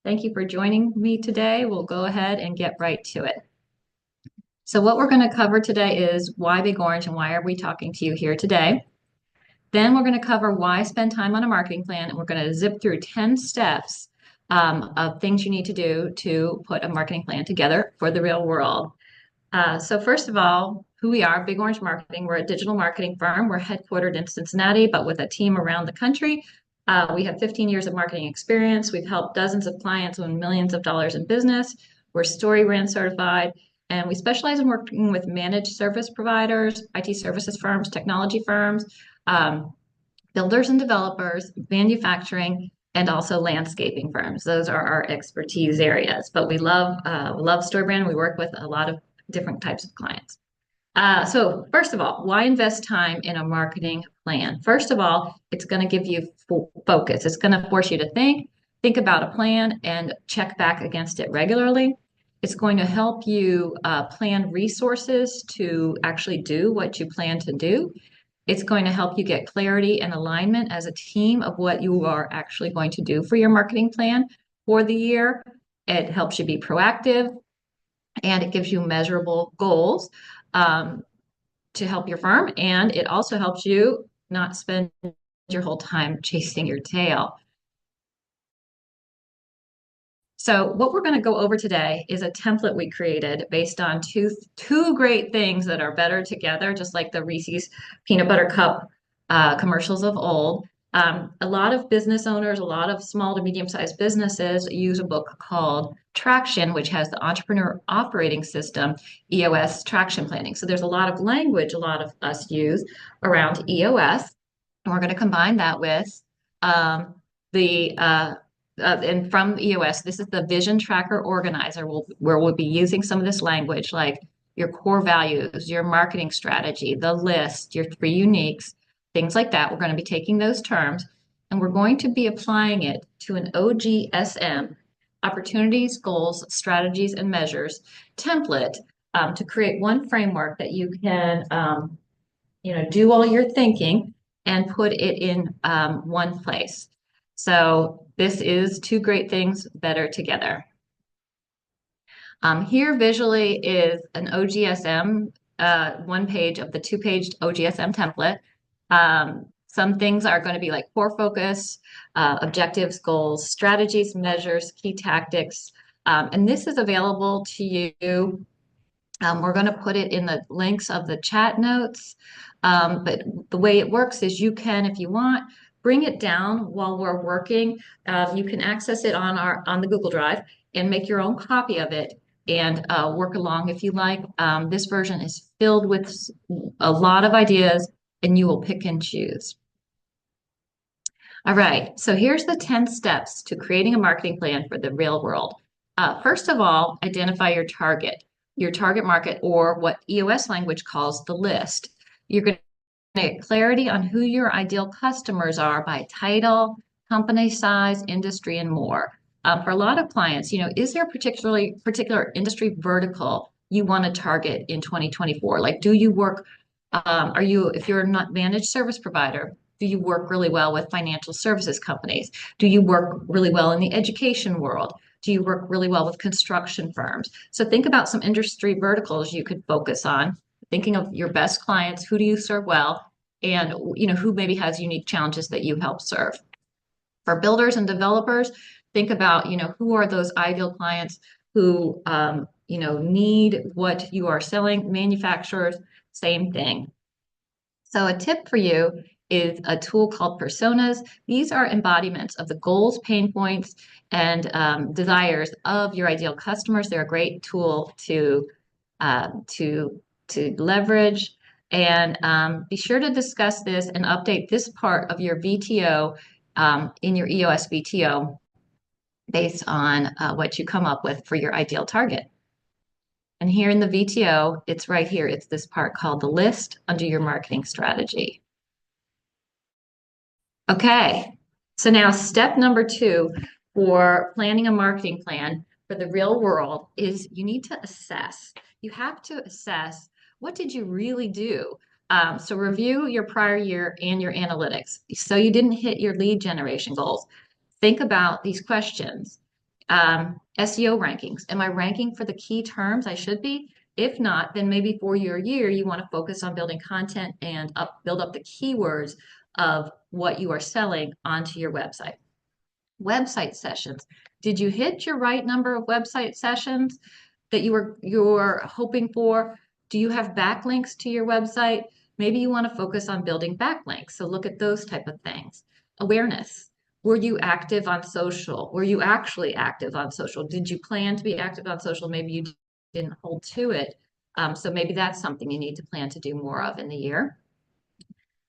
Thank you for joining me today. We'll go ahead and get right to it. So what we're going to cover today is why Big Orange and why are we talking to you here today. Then we're going to cover why spend time on a marketing plan, and we're going to zip through 10 steps of things you need to do to put a marketing plan together for the real world. So first of all, who we are, Big Orange Marketing. We're a digital marketing firm. We're headquartered in Cincinnati, but with a team around the country. We have 15 years of marketing experience. We've helped dozens of clients win millions of dollars in business. We're StoryBrand certified, and we specialize in working with managed service providers, IT services firms, technology firms, um, builders and developers, manufacturing, and also landscaping firms. Those are our expertise areas. But we love StoryBrand. We work with a lot of different types of clients. So first of all, why invest time in a marketing plan? First of all, it's going to give you focus. It's going to force you to think about a plan and check back against it regularly. It's going to help you plan resources to actually do what you plan to do. It's going to help you get clarity and alignment as a team of what you are actually going to do for your marketing plan for the year. It helps you be proactive, and it gives you measurable goals um, to help your firm. And it also helps you not spend your whole time chasing your tail. So what we're going to go over today is a template we created based on two great things that are better together, just like the Reese's peanut butter cup commercials of old. A lot of business owners, a lot of small to medium-sized businesses use a book called Traction, which has the Entrepreneur Operating System, EOS traction planning. So there's a lot of language a lot of us use around EOS, and we're going to combine that with the and from EOS, this is the Vision Tracker Organizer, where we'll be using some of this language like your core values, your marketing strategy, the list, your three uniques, things like that. We're going to be taking those terms and we're going to be applying it to an OGSM, opportunities, goals, strategies, and measures template to create one framework that you can, do all your thinking and put it in one place. So this is two great things better together. Here visually is an OGSM, one page of the two-page OGSM template. Some things are going to be like core focus, objectives, goals, strategies, measures, key tactics. And this is available to you. We're going to put it in the links of the chat notes. But the way it works is you can, if you want, bring it down while we're working. You can access it on the Google Drive and make your own copy of it and work along if you like. This version is filled with a lot of ideas, and you will pick and choose. All right, so here's the 10 steps to creating a marketing plan for the real world. First of all, identify your target market, or what EOS language calls the list. You're going to get clarity on who your ideal customers are by title, company size, industry, and more. For a lot of clients, is there a particular industry vertical you want to target in 2024? Like, do you work, if you're not managed service provider, do you work really well with financial services companies? Do you work really well in the education world? Do you work really well with construction firms? So think about some industry verticals you could focus on, thinking of your best clients, who do you serve well, and who maybe has unique challenges that you help serve. For builders and developers, think about who are those ideal clients who need what you are selling. Manufacturers, same thing. So a tip for you is a tool called personas. These are embodiments of the goals, pain points, and desires of your ideal customers. They're a great tool to leverage. And be sure to discuss this and update this part of your VTO in your EOS VTO based on what you come up with for your ideal target. And here in the VTO, it's right here. It's this part called the list under your marketing strategy. Okay, so now step number 2 for planning a marketing plan for the real world is you need to assess. You have to assess, what did you really do? So review your prior year and your analytics. So you didn't hit your lead generation goals. Think about these questions. SEO rankings. Am I ranking for the key terms I should be? If not, then maybe for your year, you want to focus on building content and build up the keywords of what you are selling onto your website. Website sessions. Did you hit your right number of website sessions that you're hoping for? Do you have backlinks to your website? Maybe you want to focus on building backlinks. So look at those type of things. Awareness. Were you active on social? Were you actually active on social? Did you plan to be active on social? Maybe you didn't hold to it. So maybe that's something you need to plan to do more of in the year.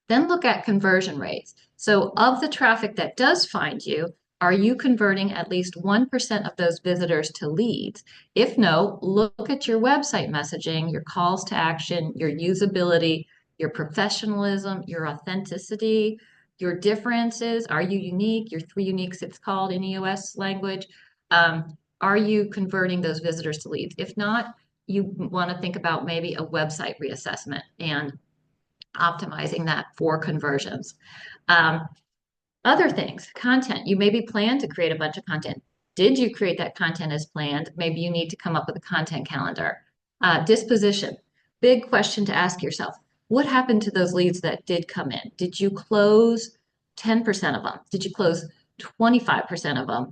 Then look at conversion rates. So of the traffic that does find you, are you converting at least 1% of those visitors to leads? If no, look at your website messaging, your calls to action, your usability, your professionalism, your authenticity, your differences. Are you unique? Your three uniques, it's called in EOS language. Are you converting those visitors to leads? If not, you want to think about maybe a website reassessment and optimizing that for conversions. Um, Other things, content. You maybe plan to create a bunch of content. Did you create that content as planned? Maybe you need to come up with a content calendar. Disposition. Big question to ask yourself. What happened to those leads that did come in? Did you close 10% of them? Did you close 25% of them?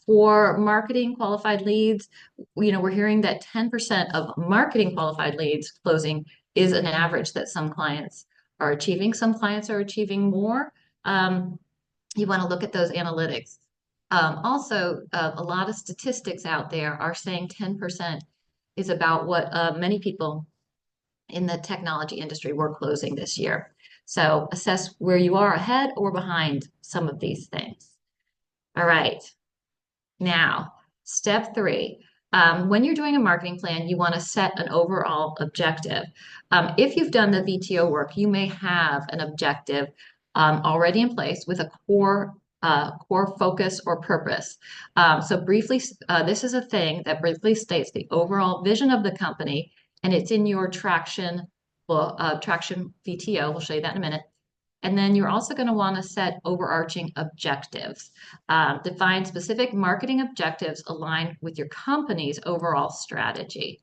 For marketing qualified leads, we're hearing that 10% of marketing qualified leads closing is an average that some clients are achieving. Some clients are achieving more. You want to look at those analytics. Also, a lot of statistics out there are saying 10% is about what many people in the technology industry were closing this year. So assess where you are ahead or behind some of these things. All right. Now, step three. When you're doing a marketing plan, you want to set an overall objective. If you've done the VTO work, you may have an objective already in place with a core focus or purpose. So briefly, this is a thing that briefly states the overall vision of the company, and it's in your traction VTO. We'll show you that in a minute. And then you're also going to want to set overarching objectives. Define specific marketing objectives aligned with your company's overall strategy.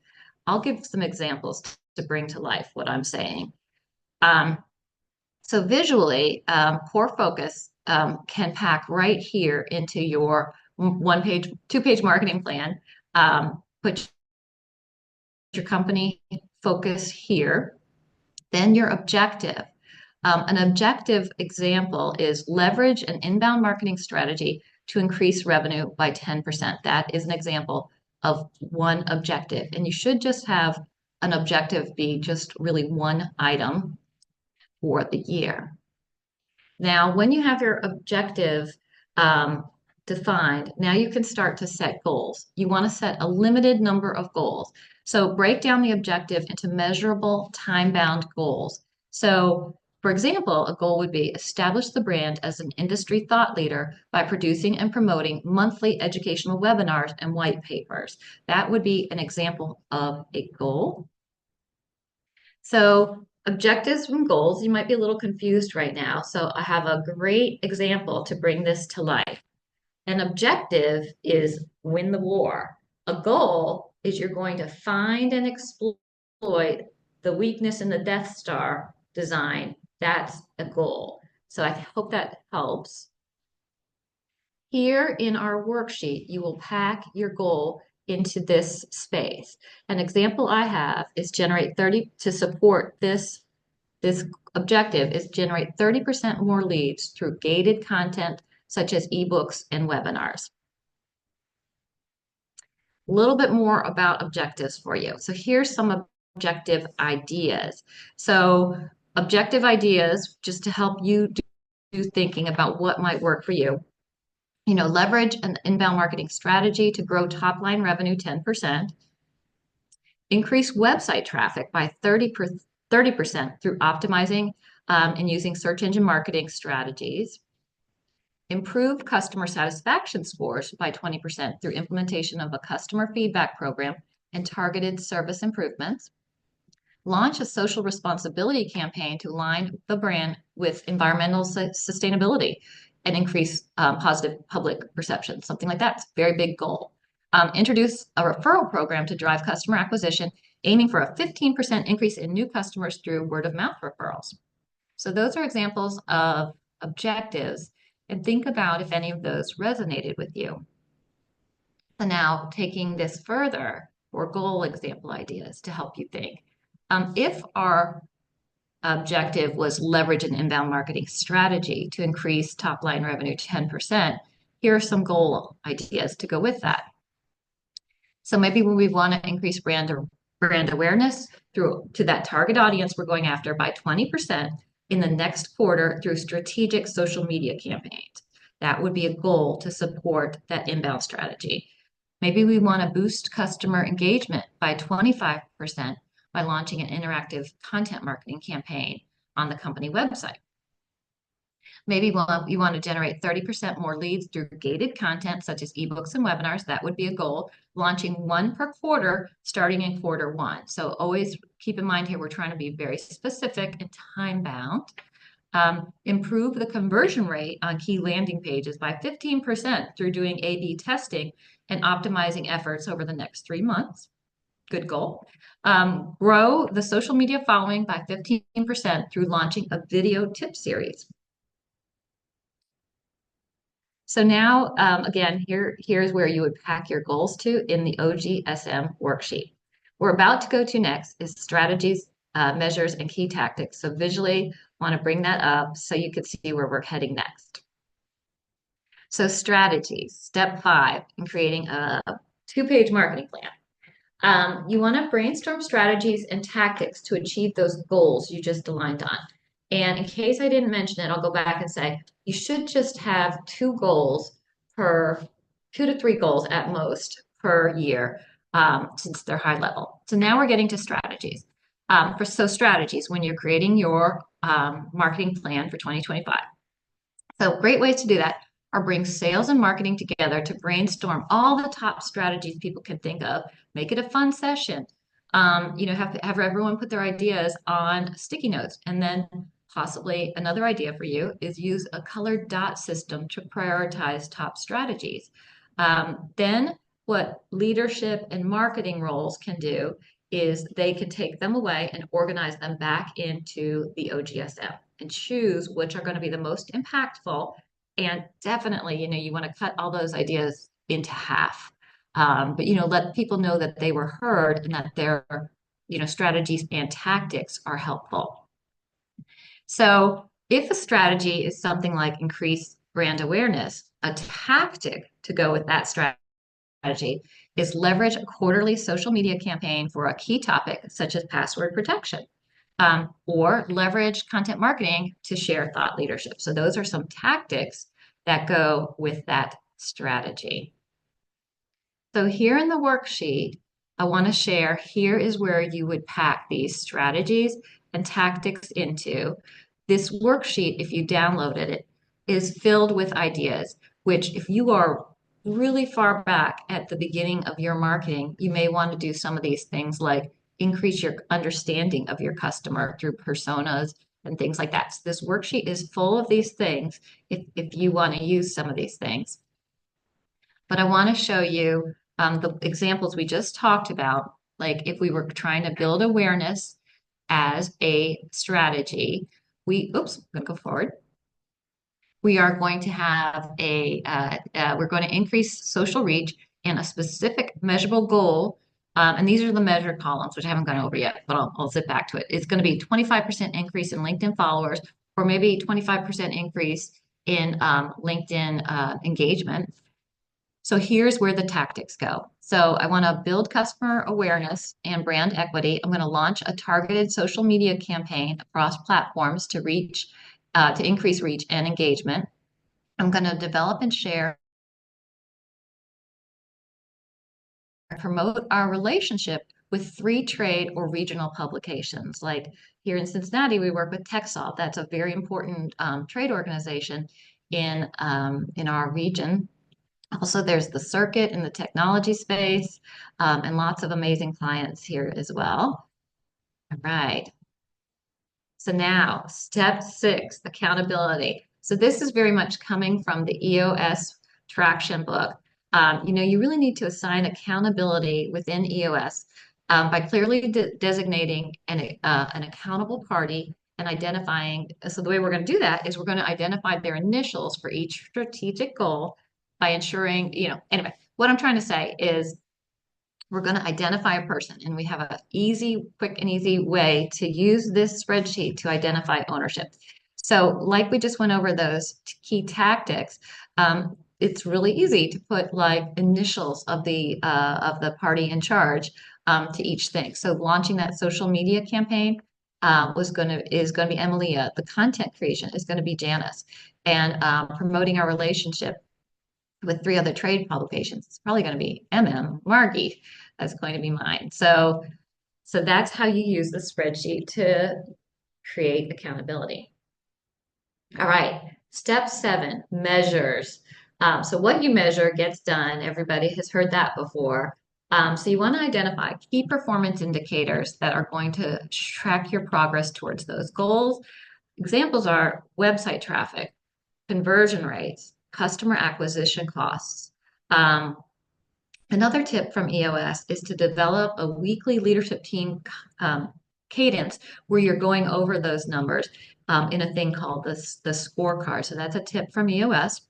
I'll give some examples to bring to life what I'm saying. So visually, core focus can pack right here into your two-page marketing plan. Put your company focus here. Then your objective. An objective example is leverage an inbound marketing strategy to increase revenue by 10%. That is an example of one objective. And you should just have an objective be just really one item for the year. Now, when you have your objective defined, now you can start to set goals. You want to set a limited number of goals. So break down the objective into measurable, time-bound goals. So, for example, a goal would be establish the brand as an industry thought leader by producing and promoting monthly educational webinars and white papers. That would be an example of a goal. So objectives and goals, you might be a little confused right now. So I have a great example to bring this to life. An objective is win the war. A goal is you're going to find and exploit the weakness in the Death Star design. That's a goal. So I hope that helps. Here in our worksheet, you will pack your goal into this space. An example I have is generate 30 to support this objective is generate 30% more leads through gated content such as ebooks and webinars. A little bit more about objectives for you. So here's some objective ideas. So objective ideas, just to help you do thinking about what might work for you. Leverage an inbound marketing strategy to grow top line revenue 10%. Increase website traffic by 30% through optimizing and using search engine marketing strategies. Improve customer satisfaction scores by 20% through implementation of a customer feedback program and targeted service improvements. Launch a social responsibility campaign to align the brand with environmental sustainability. and increase positive public perception, something like that. It's a very big goal. Introduce a referral program to drive customer acquisition, aiming for a 15% increase in new customers through word of mouth referrals. So those are examples of objectives, and think about if any of those resonated with you. So now taking this further, or goal example ideas to help you think. If our objective was leverage an inbound marketing strategy to increase top line revenue 10%, here are some goal ideas to go with that. So maybe when we want to increase brand awareness through to that target audience we're going after by 20% in the next quarter through strategic social media campaigns. That would be a goal to support that inbound strategy. Maybe we want to boost customer engagement by 25% by launching an interactive content marketing campaign on the company website. Maybe you want to generate 30% more leads through gated content such as ebooks and webinars. That would be a goal. Launching one per quarter starting in quarter one. So always keep in mind here, we're trying to be very specific and time bound. Improve the conversion rate on key landing pages by 15% through doing A/B testing and optimizing efforts over the next 3 months. Good goal. Grow the social media following by 15% through launching a video tip series. So now, again, here's where you would pack your goals to in the OGSM worksheet. We're about to go to next is strategies, measures, and key tactics. So visually, want to bring that up so you can see where we're heading next. So strategies, step 5 in creating a 2-page marketing plan. You want to brainstorm strategies and tactics to achieve those goals you just aligned on. And in case I didn't mention it, I'll go back and say you should just have 2 to 3 goals at most per year, since they're high level. So now we're getting to strategies. Strategies when you're creating your marketing plan for 2025. So great ways to do that are bring sales and marketing together to brainstorm all the top strategies people can think of. Make it a fun session. Have everyone put their ideas on sticky notes, and then possibly another idea for you is use a colored dot system to prioritize top strategies. Then what leadership and marketing roles can do is they can take them away and organize them back into the OGSM and choose which are going to be the most impactful. And definitely, you want to cut all those ideas into half. But let people know that they were heard and that their strategies and tactics are helpful. So if a strategy is something like increase brand awareness, a tactic to go with that strategy is leverage a quarterly social media campaign for a key topic such as password protection, or leverage content marketing to share thought leadership. So those are some tactics that go with that strategy. So here in the worksheet, I want to share, here is where you would pack these strategies and tactics into. This worksheet, if you downloaded it, is filled with ideas, which if you are really far back at the beginning of your marketing, you may want to do some of these things like increase your understanding of your customer through personas and things like that. So this worksheet is full of these things if you want to use some of these things. But I want to show you the examples we just talked about, like if we were trying to build awareness as a strategy, I'm going to go forward. We are going to have we're going to increase social reach and a specific measurable goal. And these are the measured columns, which I haven't gone over yet, but I'll zip back to it. It's going to be 25% increase in LinkedIn followers, or maybe 25% increase in LinkedIn engagement. So here's where the tactics go. So I want to build customer awareness and brand equity. I'm going to launch a targeted social media campaign across platforms to increase reach and engagement. I'm going to develop and share and promote our relationship with 3 trade or regional publications. Like here in Cincinnati, we work with TechSolve. That's a very important trade organization in our region. Also, there's the circuit in the technology space, and lots of amazing clients here as well. All right. So now, step 6, accountability. So this is very much coming from the EOS traction book. You really need to assign accountability within EOS by clearly designating an accountable party and identifying. So the way we're going to do that is we're going to identify their initials for each strategic goal by ensuring, anyway, what I'm trying to say is we're going to identify a person, and we have a quick and easy way to use this spreadsheet to identify ownership. So like we just went over those key tactics, it's really easy to put like initials of the party in charge to each thing. So launching that social media campaign is going to be Emilia. The content creation is going to be Janice, and promoting our relationship with three other trade publications, it's probably going to be Margie. That's going to be mine. So that's how you use the spreadsheet to create accountability. All right. Step 7, measures. So what you measure gets done. Everybody has heard that before. So you want to identify key performance indicators that are going to track your progress towards those goals. Examples are website traffic, conversion rates, customer acquisition costs. Another tip from EOS is to develop a weekly leadership team cadence where you're going over those numbers in a thing called the scorecard. So that's a tip from EOS.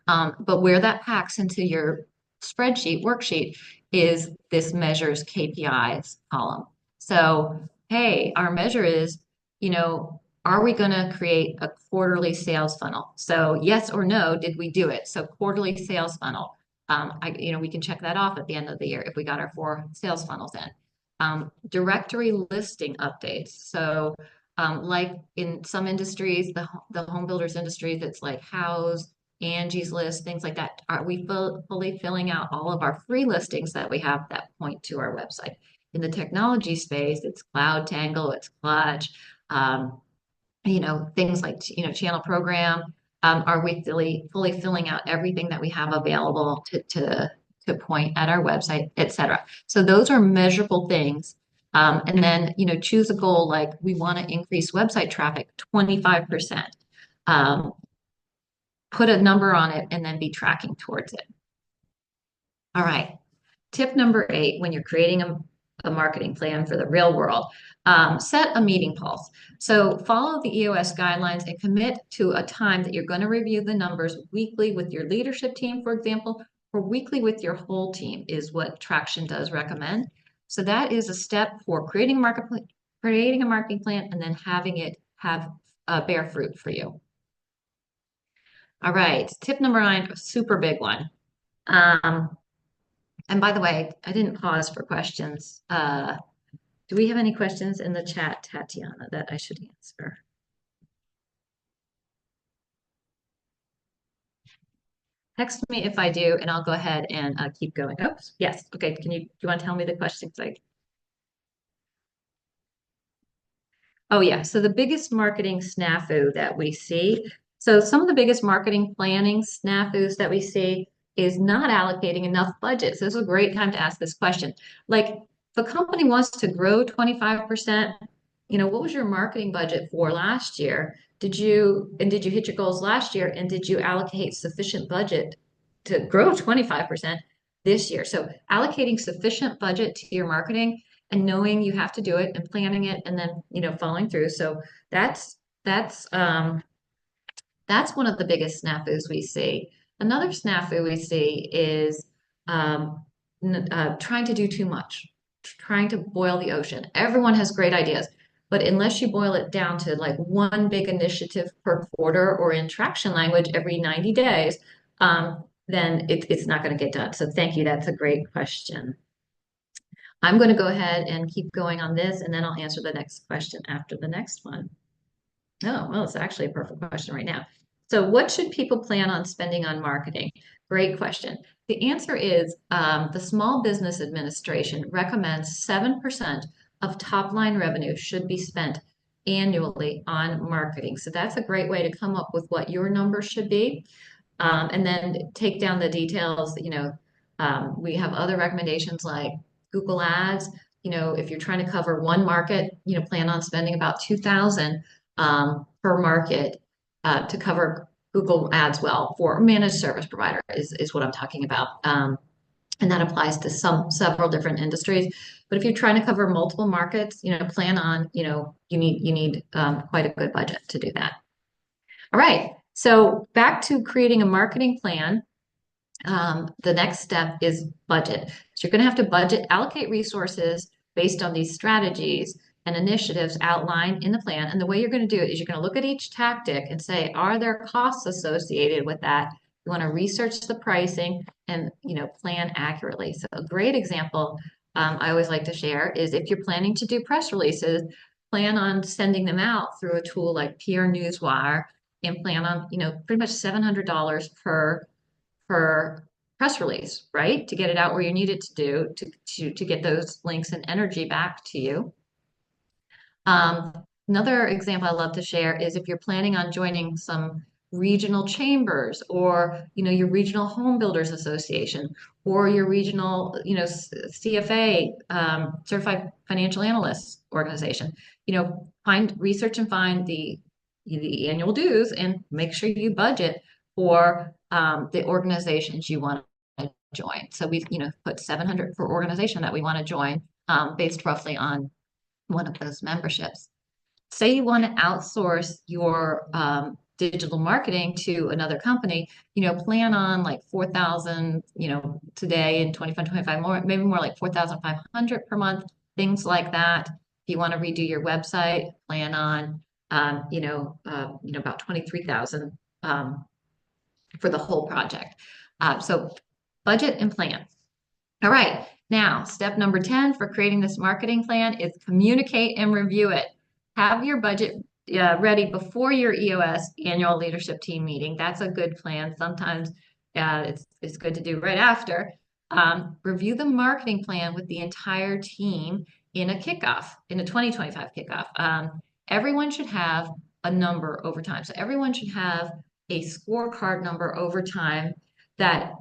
But where that packs into your worksheet, is this measures KPIs column. So, hey, our measure is, are we going to create a quarterly sales funnel? So, yes or no, did we do it? So, quarterly sales funnel. We can check that off at the end of the year if we got our 4 sales funnels in. Directory listing updates. So, like in some industries, the home builders industries, it's like House, Angie's List, things like that. Are we fully filling out all of our free listings that we have that point to our website? In the technology space, it's Cloud Tangle, it's Clutch, things like Channel Program. Are we fully filling out everything that we have available to point at our website, etc. So those are measurable things. And then choose a goal like we want to increase website traffic 25%. Put a number on it and then be tracking towards it. All right. Tip number 8, when you're creating a marketing plan for the real world, set a meeting pulse. So follow the EOS guidelines and commit to a time that you're going to review the numbers weekly with your leadership team, for example, or weekly with your whole team is what Traction does recommend. So that is a step for creating a marketing plan and then having it bear fruit for you. All right, tip number 9, a super big one. And by the way, I didn't pause for questions. Do we have any questions in the chat, Tatiana, that I should answer? Text me if I do, and I'll go ahead and keep going. Oops, yes. Okay, do you want to tell me the questions? Oh yeah, so the biggest marketing snafu that we see. So some of the biggest marketing planning snafus that we see is not allocating enough budget. So this is a great time to ask this question. Like, if a company wants to grow 25%, what was your marketing budget for last year? Did you hit your goals last year? And did you allocate sufficient budget to grow 25% this year? So allocating sufficient budget to your marketing and knowing you have to do it and planning it and then following through. So that's one of the biggest snafus we see. Another snafu we see is trying to do too much, trying to boil the ocean. Everyone has great ideas, but unless you boil it down to like one big initiative per quarter or in Traction language every 90 days, then it's not going to get done. So thank you. That's a great question. I'm going to go ahead and keep going on this, and then I'll answer the next question after the next one. Oh, well, it's actually a perfect question right now. So what should people plan on spending on marketing? Great question. The answer is the Small Business Administration recommends 7% of top line revenue should be spent annually on marketing. So that's a great way to come up with what your number should be. And then take down the details. We have other recommendations like Google Ads. If you're trying to cover one market, plan on spending about 2,000 per market. to cover Google Ads well for managed service provider is what I'm talking about. And that applies to several different industries. But if you're trying to cover multiple markets, plan on, you need quite a good budget to do that. All right. So back to creating a marketing plan. The next step is budget. So you're going to have to budget, allocate resources based on these strategies and initiatives outlined in the plan. And the way you're going to do it is you're going to look at each tactic and say, are there costs associated with that? You want to research the pricing and plan accurately. So a great example I always like to share is if you're planning to do press releases, plan on sending them out through a tool like PR Newswire and plan on pretty much $700 per press release, right? To get it out where you need it to do to get those links and energy back to you. Um, Another example I love to share is if you're planning on joining some regional chambers or your regional home builders association or your regional CFA certified financial analyst organization, find research and find the annual dues and make sure you budget for the organizations you want to join. So we put 700 for organization that we want to join based roughly on one of those memberships. Say you want to outsource your digital marketing to another company, plan on like 4,000, today in 25, 25 more, maybe more like 4,500 per month, things like that. If you want to redo your website, plan on, about 23,000 for the whole project. So budget and plan. All right. Now, step number 10 for creating this marketing plan is communicate and review it. Have your budget ready before your EOS annual leadership team meeting. That's a good plan. Sometimes it's good to do right after. Review the marketing plan with the entire team in a kickoff, in a 2025 kickoff. Everyone should have a number over time. So everyone should have a scorecard number over time that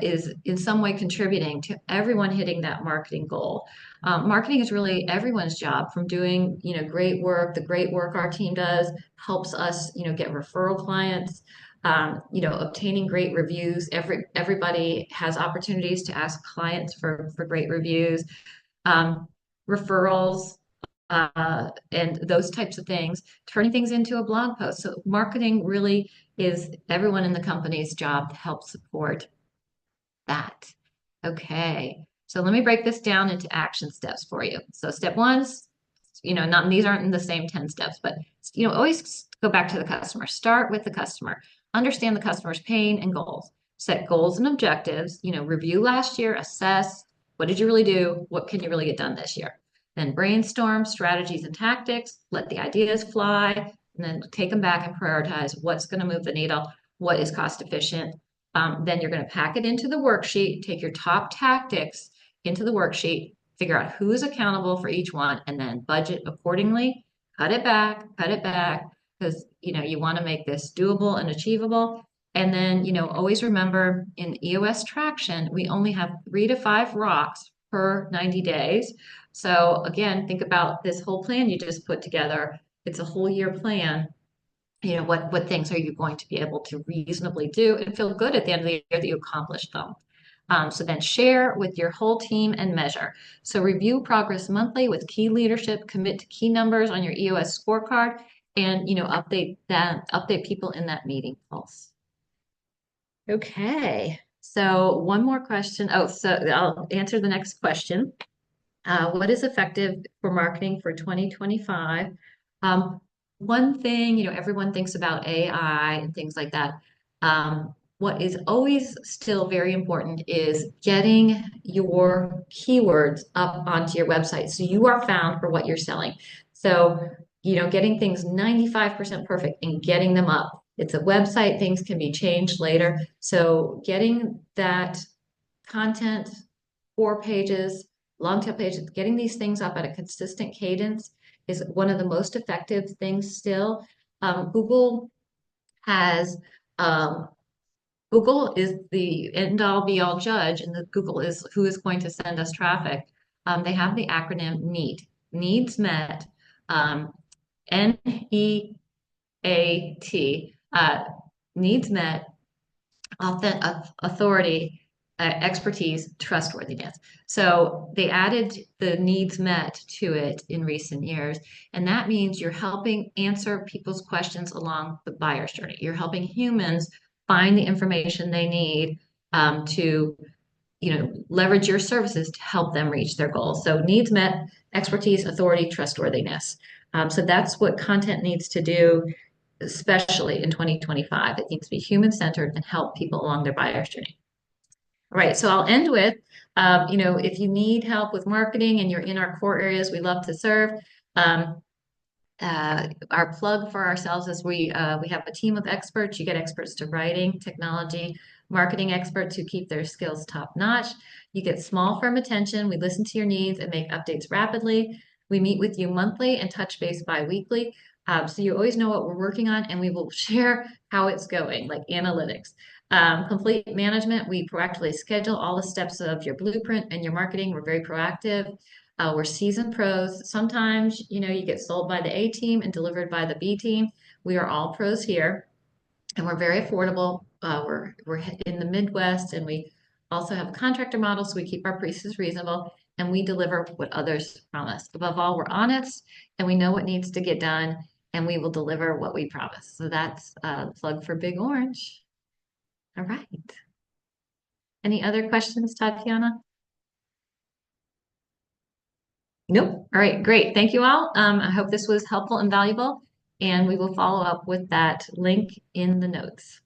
is in some way contributing to everyone hitting that marketing goal. Marketing is really everyone's job, from doing great work. The great work our team does helps us get referral clients. Obtaining great reviews. Everybody has opportunities to ask clients for great reviews, referrals, and those types of things, turning things into a blog post. So marketing really is everyone in the company's job to help support that. Okay, so let me break this down into action steps for you. So step one, not these aren't in the same 10 steps, but always go back to the customer. Start with the customer. Understand the customer's pain and goals. Set goals and objectives. Review last year, assess what did you really do, what can you really get done this year. Then brainstorm strategies and tactics, let the ideas fly, and then take them back and prioritize what's going to move the needle, what is cost efficient. Then you're going to pack it into the worksheet, take your top tactics into the worksheet, figure out who's accountable for each one, and then budget accordingly. Cut it back, because you want to make this doable and achievable. And then always remember, in EOS traction, we only have 3 to 5 rocks per 90 days. So again, think about this whole plan you just put together. It's a whole year plan. What things are you going to be able to reasonably do and feel good at the end of the year that you accomplished them? So then share with your whole team and measure. So review progress monthly with key leadership, commit to key numbers on your EOS scorecard, and update people in that meeting pulse. Okay, so one more question. Oh, so I'll answer the next question. What is effective for marketing for 2025? One thing, everyone thinks about AI and things like that. What is always still very important is getting your keywords up onto your website so you are found for what you're selling. So, getting things 95% perfect and getting them up. It's a website, things can be changed later. So getting that content, 4 pages, long tail pages, getting these things up at a consistent cadence is one of the most effective things still. Google has Google is the end all be all judge, and Google is who is going to send us traffic. They have the acronym NEAT, needs met, NEAT, uh, needs met, authority, expertise, trustworthiness. So they added the needs met to it in recent years. And that means you're helping answer people's questions along the buyer's journey. You're helping humans find the information they need to leverage your services to help them reach their goals. So needs met, expertise, authority, trustworthiness. So that's what content needs to do, especially in 2025. It needs to be human centered and help people along their buyer's journey. All right, so I'll end with, if you need help with marketing and you're in our core areas, we love to serve. Um, our plug for ourselves is we have a team of experts. You get experts to writing, technology, marketing experts who keep their skills top notch. You get small firm attention. We listen to your needs and make updates rapidly. We meet with you monthly and touch base bi-weekly. So you always know what we're working on, and we will share how it's going, like analytics. Complete management, we proactively schedule all the steps of your blueprint and your marketing. We're very proactive. We're seasoned pros. Sometimes, you get sold by the A team and delivered by the B team. We are all pros here, and we're very affordable. We're in the Midwest, and we also have a contractor model, so we keep our prices reasonable, and we deliver what others promise. Above all, we're honest, and we know what needs to get done, and we will deliver what we promise. So that's the plug for Big Orange. All right. Any other questions, Tatiana? Nope. All right, great. Thank you all. I hope this was helpful and valuable, and we will follow up with that link in the notes.